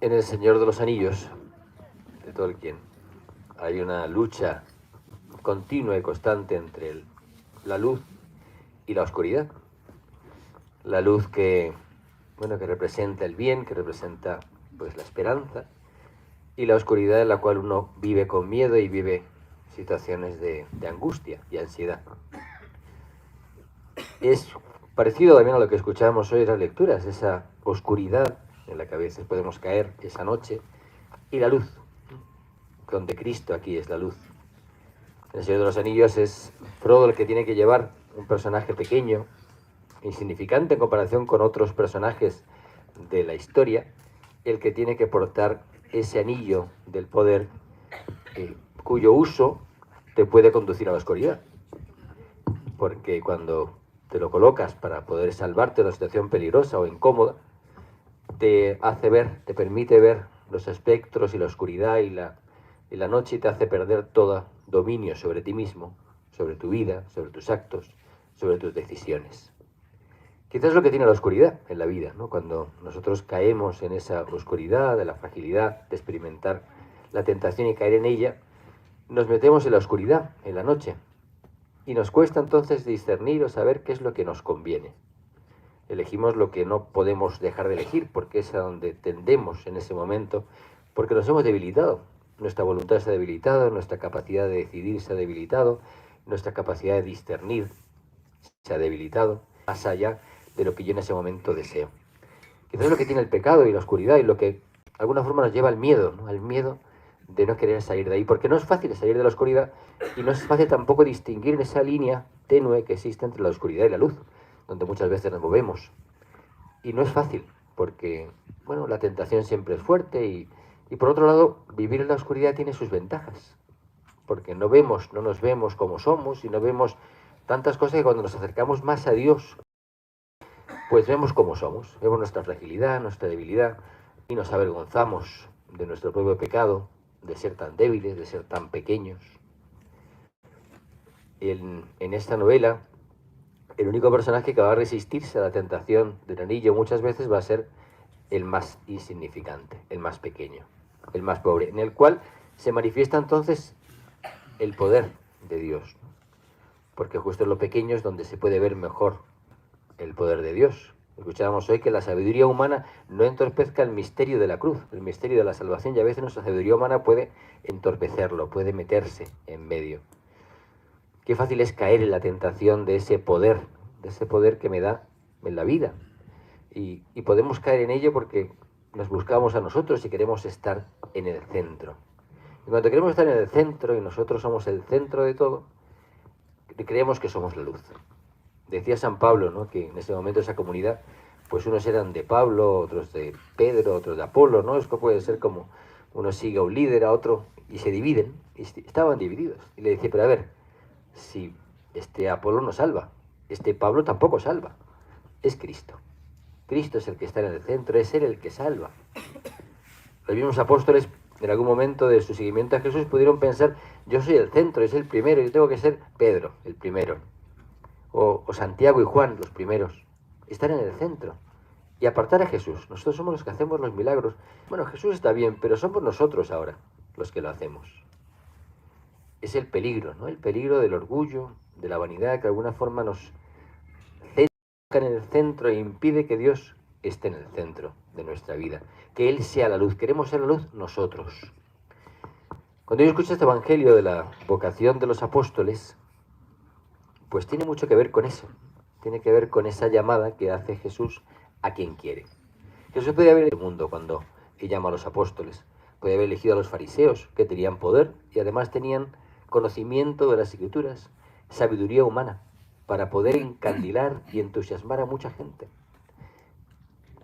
En El Señor de los Anillos, de Tolkien, hay una lucha continua y constante entre la luz y la oscuridad. La luz que representa el bien, que representa pues la esperanza, y la oscuridad en la cual uno vive con miedo y vive situaciones de angustia y ansiedad. Es parecido también a lo que escuchábamos hoy en las lecturas, esa oscuridad en la que a veces podemos caer esa noche, y la luz, donde Cristo aquí es la luz. En El Señor de los Anillos es Frodo el que tiene que llevar un personaje pequeño, insignificante en comparación con otros personajes de la historia, el que tiene que portar ese anillo del poder, cuyo uso te puede conducir a la oscuridad. Porque cuando te lo colocas para poder salvarte de una situación peligrosa o incómoda, te hace ver, te permite ver los espectros y la oscuridad y la noche, y te hace perder todo dominio sobre ti mismo, sobre tu vida, sobre tus actos, sobre tus decisiones. Quizás es lo que tiene la oscuridad en la vida, ¿no? Cuando nosotros caemos en esa oscuridad, de la fragilidad de experimentar la tentación y caer en ella, nos metemos en la oscuridad, en la noche, y nos cuesta entonces discernir o saber qué es lo que nos conviene. Elegimos lo que no podemos dejar de elegir, porque es a donde tendemos en ese momento, porque nos hemos debilitado. Nuestra voluntad se ha debilitado, nuestra capacidad de decidir se ha debilitado, nuestra capacidad de discernir se ha debilitado, más allá de lo que yo en ese momento deseo. Quizás es lo que tiene el pecado y la oscuridad, y lo que de alguna forma nos lleva al miedo, ¿no? Al miedo de no querer salir de ahí, porque no es fácil salir de la oscuridad, y no es fácil tampoco distinguir esa línea tenue que existe entre la oscuridad y la luz, donde muchas veces nos movemos. Y no es fácil, porque bueno, la tentación siempre es fuerte, y por otro lado, vivir en la oscuridad tiene sus ventajas, porque no nos vemos como somos, y no vemos tantas cosas, que cuando nos acercamos más a Dios, pues vemos cómo somos, vemos nuestra fragilidad, nuestra debilidad, y nos avergonzamos de nuestro propio pecado, de ser tan débiles, de ser tan pequeños. En esta novela, el único personaje que va a resistirse a la tentación del anillo muchas veces va a ser el más insignificante, el más pequeño, el más pobre, en el cual se manifiesta entonces el poder de Dios, porque justo en lo pequeño es donde se puede ver mejor el poder de Dios. Escuchábamos hoy que la sabiduría humana no entorpezca el misterio de la cruz, el misterio de la salvación, y a veces nuestra sabiduría humana puede entorpecerlo, puede meterse en medio. Qué fácil es caer en la tentación de ese poder que me da en la vida. Y podemos caer en ello porque nos buscamos a nosotros y queremos estar en el centro. Y cuando queremos estar en el centro y nosotros somos el centro de todo, creemos que somos la luz. Decía San Pablo, ¿no?, que en ese momento esa comunidad, pues unos eran de Pablo, otros de Pedro, otros de Apolo, ¿no? Esto puede ser como uno sigue a un líder, a otro, y se dividen, y estaban divididos. Y le decía, pero a ver, si este Apolo no salva, este Pablo tampoco salva, es Cristo. Cristo es el que está en el centro, es Él el que salva. Los mismos apóstoles, en algún momento de su seguimiento a Jesús, pudieron pensar, yo soy el centro, es el primero, yo tengo que ser Pedro, el primero. O Santiago y Juan, los primeros. Están en el centro. Y apartar a Jesús. Nosotros somos los que hacemos los milagros. Bueno, Jesús está bien, pero somos nosotros ahora los que lo hacemos. Es el peligro, ¿no? El peligro del orgullo, de la vanidad, que de alguna forma nos centra en el centro e impide que Dios esté en el centro de nuestra vida. Que Él sea la luz. Queremos ser la luz nosotros. Cuando yo escucho este evangelio de la vocación de los apóstoles, pues tiene mucho que ver con eso. Tiene que ver con esa llamada que hace Jesús a quien quiere. Jesús podía haber elegido el mundo cuando llama a los apóstoles. Podía haber elegido a los fariseos, que tenían poder y además tenían conocimiento de las escrituras, sabiduría humana, para poder encandilar y entusiasmar a mucha gente.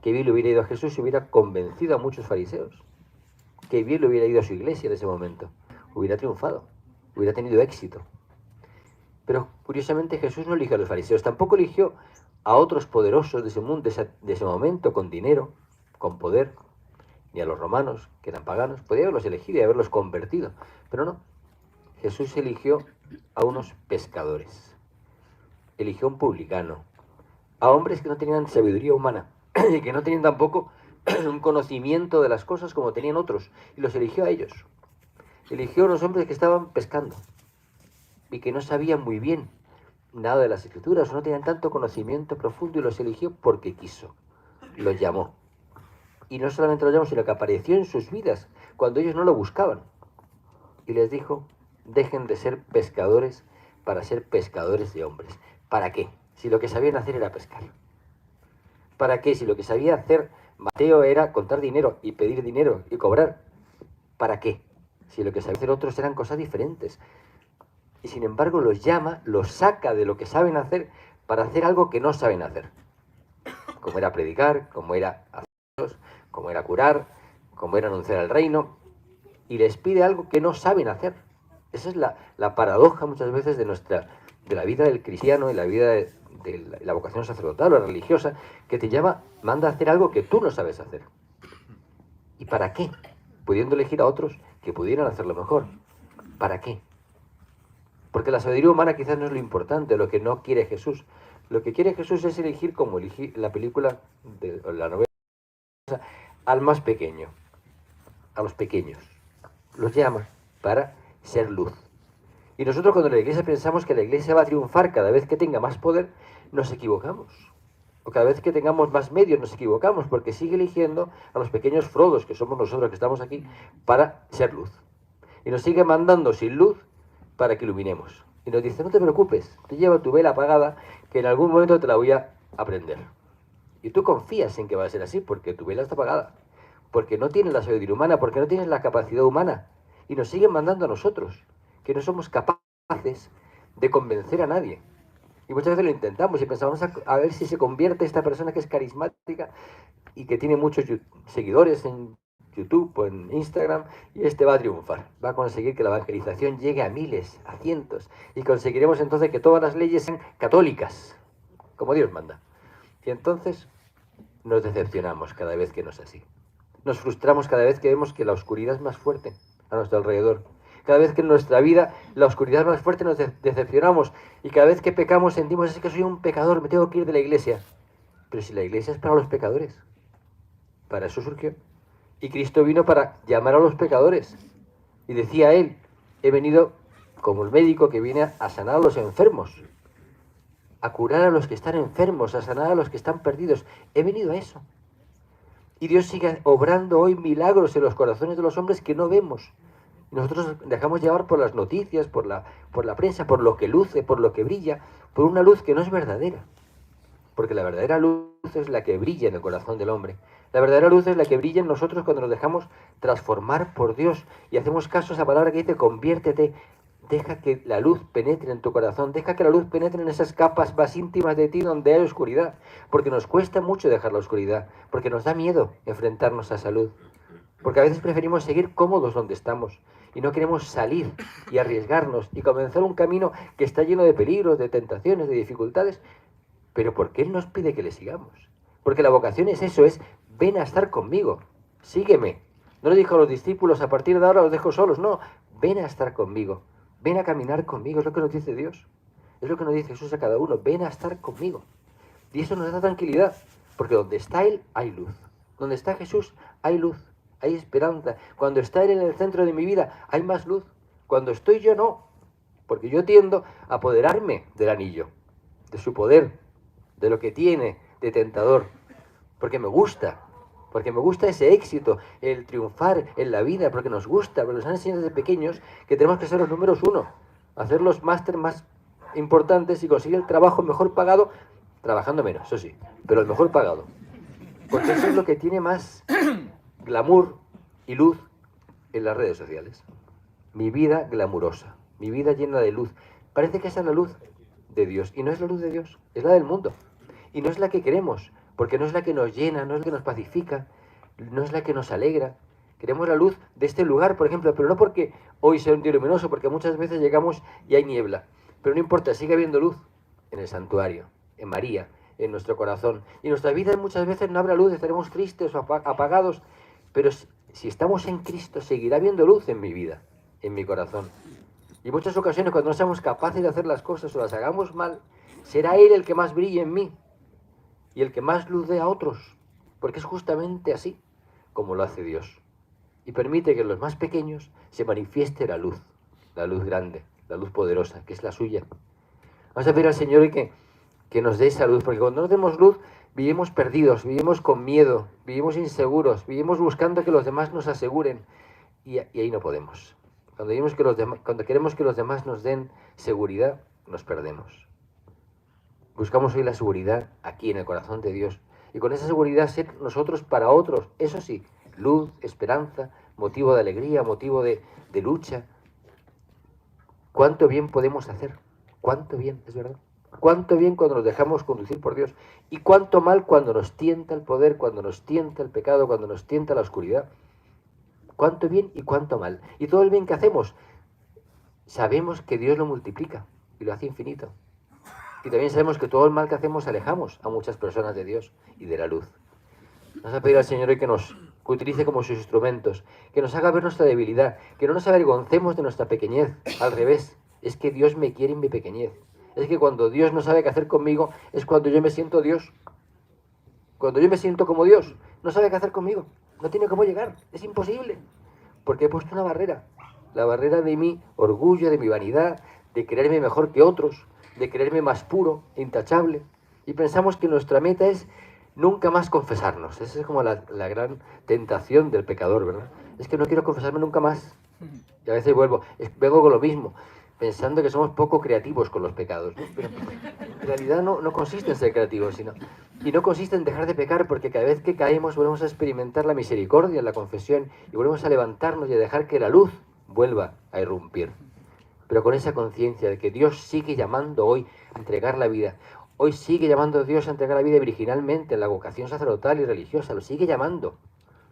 Qué bien le hubiera ido a Jesús si hubiera convencido a muchos fariseos. Qué bien le hubiera ido a su iglesia en ese momento. Hubiera triunfado, hubiera tenido éxito. Pero curiosamente Jesús no eligió a los fariseos, tampoco eligió a otros poderosos de ese mundo, de ese momento, con dinero, con poder, ni a los romanos, que eran paganos. Podía haberlos elegido y haberlos convertido, pero no. Jesús eligió a unos pescadores, eligió a un publicano, a hombres que no tenían sabiduría humana y que no tenían tampoco un conocimiento de las cosas como tenían otros, y los eligió a ellos. Eligió a los hombres que estaban pescando y que no sabían muy bien nada de las escrituras, o no tenían tanto conocimiento profundo, y los eligió porque quiso. Los llamó. Y no solamente los llamó, sino que apareció en sus vidas cuando ellos no lo buscaban. Y les dijo, dejen de ser pescadores para ser pescadores de hombres. ¿Para qué? Si lo que sabían hacer era pescar. ¿Para qué? Si lo que sabía hacer Mateo era contar dinero y pedir dinero y cobrar. ¿Para qué? Si lo que sabían hacer otros eran cosas diferentes. Y sin embargo los llama, los saca de lo que saben hacer para hacer algo que no saben hacer. Como era predicar, como era hacer, como era curar, como era anunciar el reino. Y les pide algo que no saben hacer. Esa es la paradoja muchas veces de la vida del cristiano y la vida de la vocación sacerdotal o religiosa, que te llama, manda a hacer algo que tú no sabes hacer. ¿Y para qué? Pudiendo elegir a otros que pudieran hacerlo mejor. ¿Para qué? Porque la sabiduría humana quizás no es lo importante, lo que no quiere Jesús. Lo que quiere Jesús es elegir, como elegí la película, la novela, al más pequeño, a los pequeños. Los llama para ser luz. Y nosotros cuando en la iglesia pensamos que la iglesia va a triunfar cada vez que tenga más poder, nos equivocamos. O cada vez que tengamos más medios nos equivocamos, porque sigue eligiendo a los pequeños Frodos, que somos nosotros que estamos aquí, para ser luz. Y nos sigue mandando sin luz para que iluminemos. Y nos dice, no te preocupes, te lleva tu vela apagada, que en algún momento te la voy a aprender. Y tú confías en que va a ser así, porque tu vela está apagada. Porque no tienes la sabiduría humana, porque no tienes la capacidad humana. Y nos siguen mandando a nosotros, que no somos capaces de convencer a nadie. Y muchas veces lo intentamos y pensamos a ver si se convierte esta persona que es carismática y que tiene muchos seguidores en YouTube o en Instagram, y este va a triunfar. Va a conseguir que la evangelización llegue a miles, a cientos, y conseguiremos entonces que todas las leyes sean católicas, como Dios manda. Y entonces nos decepcionamos cada vez que no es así. Nos frustramos cada vez que vemos que la oscuridad es más fuerte a nuestro alrededor. Cada vez que en nuestra vida la oscuridad es más fuerte nos decepcionamos. Y cada vez que pecamos sentimos, es que soy un pecador, me tengo que ir de la iglesia. Pero si la iglesia es para los pecadores, para eso surgió. Y Cristo vino para llamar a los pecadores. Y decía él, he venido como el médico que viene a sanar a los enfermos, a curar a los que están enfermos, a sanar a los que están perdidos. He venido a eso. Y Dios sigue obrando hoy milagros en los corazones de los hombres que no vemos. Y nosotros dejamos llevar por las noticias, por la prensa, por lo que luce, por lo que brilla, por una luz que no es verdadera. Porque la verdadera luz es la que brilla en el corazón del hombre. La verdadera luz es la que brilla en nosotros cuando nos dejamos transformar por Dios y hacemos caso a esa palabra que dice, conviértete. Deja que la luz penetre en tu corazón, deja que la luz penetre en esas capas más íntimas de ti donde hay oscuridad, porque nos cuesta mucho dejar la oscuridad, porque nos da miedo enfrentarnos a esa luz, porque a veces preferimos seguir cómodos donde estamos y no queremos salir y arriesgarnos y comenzar un camino que está lleno de peligros, de tentaciones, de dificultades, pero porque Él nos pide que le sigamos, porque la vocación es eso, es ven a estar conmigo, sígueme. No le dijo a los discípulos, a partir de ahora los dejo solos, no, ven a estar conmigo. Ven a caminar conmigo, es lo que nos dice Dios. Es lo que nos dice Jesús a cada uno, ven a estar conmigo. Y eso nos da tranquilidad, porque donde está Él hay luz. Donde está Jesús hay luz, hay esperanza. Cuando está Él en el centro de mi vida hay más luz. Cuando estoy yo no, porque yo tiendo a apoderarme del anillo, de su poder, de lo que tiene de tentador, porque me gusta ese éxito, el triunfar en la vida, porque nos gusta, porque nos han enseñado desde pequeños que tenemos que ser los números uno, hacer los máster más importantes y conseguir el trabajo mejor pagado, trabajando menos, eso sí, pero el mejor pagado. Porque eso es lo que tiene más glamour y luz en las redes sociales. Mi vida glamurosa, mi vida llena de luz. Parece que esa es la luz de Dios, y no es la luz de Dios, es la del mundo. Y no es la que queremos, porque no es la que nos llena, no es la que nos pacifica, no es la que nos alegra. Queremos la luz de este lugar, por ejemplo, pero no porque hoy sea un día luminoso, porque muchas veces llegamos y hay niebla. Pero no importa, sigue habiendo luz en el santuario, en María, en nuestro corazón. Y en nuestra vida muchas veces no habrá luz, estaremos tristes o apagados, pero si estamos en Cristo, seguirá habiendo luz en mi vida, en mi corazón. Y en muchas ocasiones, cuando no seamos capaces de hacer las cosas o las hagamos mal, será Él el que más brille en mí y el que más luz dé a otros. porque es justamente así como lo hace Dios. Y permite que en los más pequeños se manifieste la luz grande, la luz poderosa, que es la suya. Vamos a pedir al Señor que nos dé esa luz, porque cuando no tenemos luz, vivimos perdidos, vivimos con miedo, vivimos inseguros, vivimos buscando que los demás nos aseguren, y ahí no podemos. Cuando queremos que los demás nos den seguridad, nos perdemos. Buscamos hoy la seguridad aquí en el corazón de Dios, y con esa seguridad ser nosotros para otros, eso sí, luz, esperanza, motivo de alegría, motivo de lucha. ¿Cuánto bien podemos hacer? ¿Cuánto bien, es verdad? ¿Cuánto bien cuando nos dejamos conducir por Dios? ¿Y cuánto mal cuando nos tienta el poder, cuando nos tienta el pecado, cuando nos tienta la oscuridad? ¿Cuánto bien y cuánto mal? Y todo el bien que hacemos, sabemos que Dios lo multiplica y lo hace infinito. Y también sabemos que todo el mal que hacemos alejamos a muchas personas de Dios y de la luz. Vamos a pedir al Señor hoy que nos utilice como sus instrumentos, que nos haga ver nuestra debilidad, que no nos avergoncemos de nuestra pequeñez. Al revés, es que Dios me quiere en mi pequeñez. Es que cuando Dios no sabe qué hacer conmigo, es cuando yo me siento Dios. Cuando yo me siento como Dios, no sabe qué hacer conmigo. No tiene cómo llegar, es imposible. Porque he puesto una barrera. La barrera de mi orgullo, de mi vanidad, de creerme mejor que otros, de creerme más puro, intachable. Y pensamos que nuestra meta es nunca más confesarnos. Esa es como la gran tentación del pecador, ¿verdad? Es que no quiero confesarme nunca más. Y a veces vengo con lo mismo, pensando que somos poco creativos con los pecados, ¿no? Pero en realidad no consiste en ser creativos, y no consiste en dejar de pecar, porque cada vez que caemos volvemos a experimentar la misericordia en la confesión y volvemos a levantarnos y a dejar que la luz vuelva a irrumpir. Pero con esa conciencia de que Dios sigue llamando hoy a entregar la vida. Hoy sigue llamando a Dios a entregar la vida virginalmente en la vocación sacerdotal y religiosa, lo sigue llamando.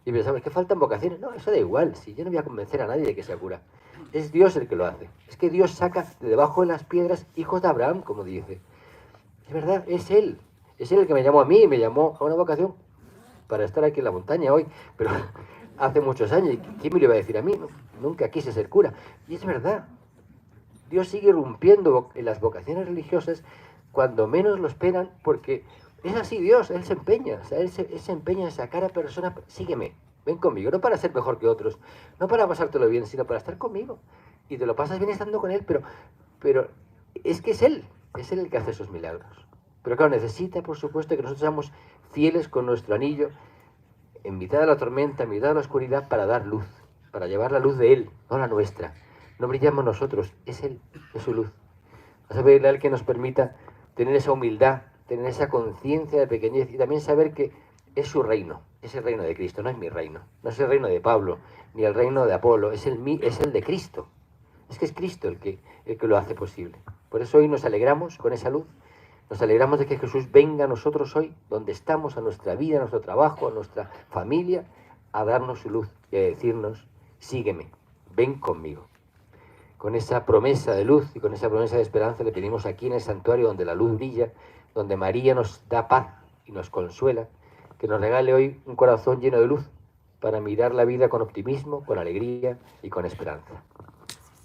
Y pensamos, ¿que faltan vocaciones? No, eso da igual, si yo no voy a convencer a nadie de que sea cura. Es Dios el que lo hace. Es que Dios saca de debajo de las piedras hijos de Abraham, como dice. Es verdad, es Él. Es Él el que me llamó a mí, me llamó a una vocación para estar aquí en la montaña hoy. Pero hace muchos años, ¿y quién me lo iba a decir a mí? Nunca quise ser cura. Y es verdad. Dios sigue irrumpiendo en las vocaciones religiosas cuando menos lo esperan, porque es así Dios, Él se empeña, o sea, Él se empeña en sacar a personas, sígueme, ven conmigo, no para ser mejor que otros, no para pasártelo bien, sino para estar conmigo. Y te lo pasas bien estando con Él, pero es que es Él el que hace esos milagros. Pero claro, necesita, por supuesto, que nosotros seamos fieles con nuestro anillo, en mitad de la tormenta, en mitad de la oscuridad, para dar luz, para llevar la luz de Él, no la nuestra. No brillamos nosotros, es Él, es su luz. Vamos a pedirle a Él que nos permita tener esa humildad, tener esa conciencia de pequeñez y también saber que es su reino, es el reino de Cristo, no es mi reino, no es el reino de Pablo, ni el reino de Apolo, es el de Cristo. Es que es Cristo el que lo hace posible. Por eso hoy nos alegramos con esa luz, nos alegramos de que Jesús venga a nosotros hoy, donde estamos, a nuestra vida, a nuestro trabajo, a nuestra familia, a darnos su luz y a decirnos, sígueme, ven conmigo. Con esa promesa de luz y con esa promesa de esperanza le pedimos aquí en el santuario donde la luz brilla, donde María nos da paz y nos consuela, que nos regale hoy un corazón lleno de luz para mirar la vida con optimismo, con alegría y con esperanza.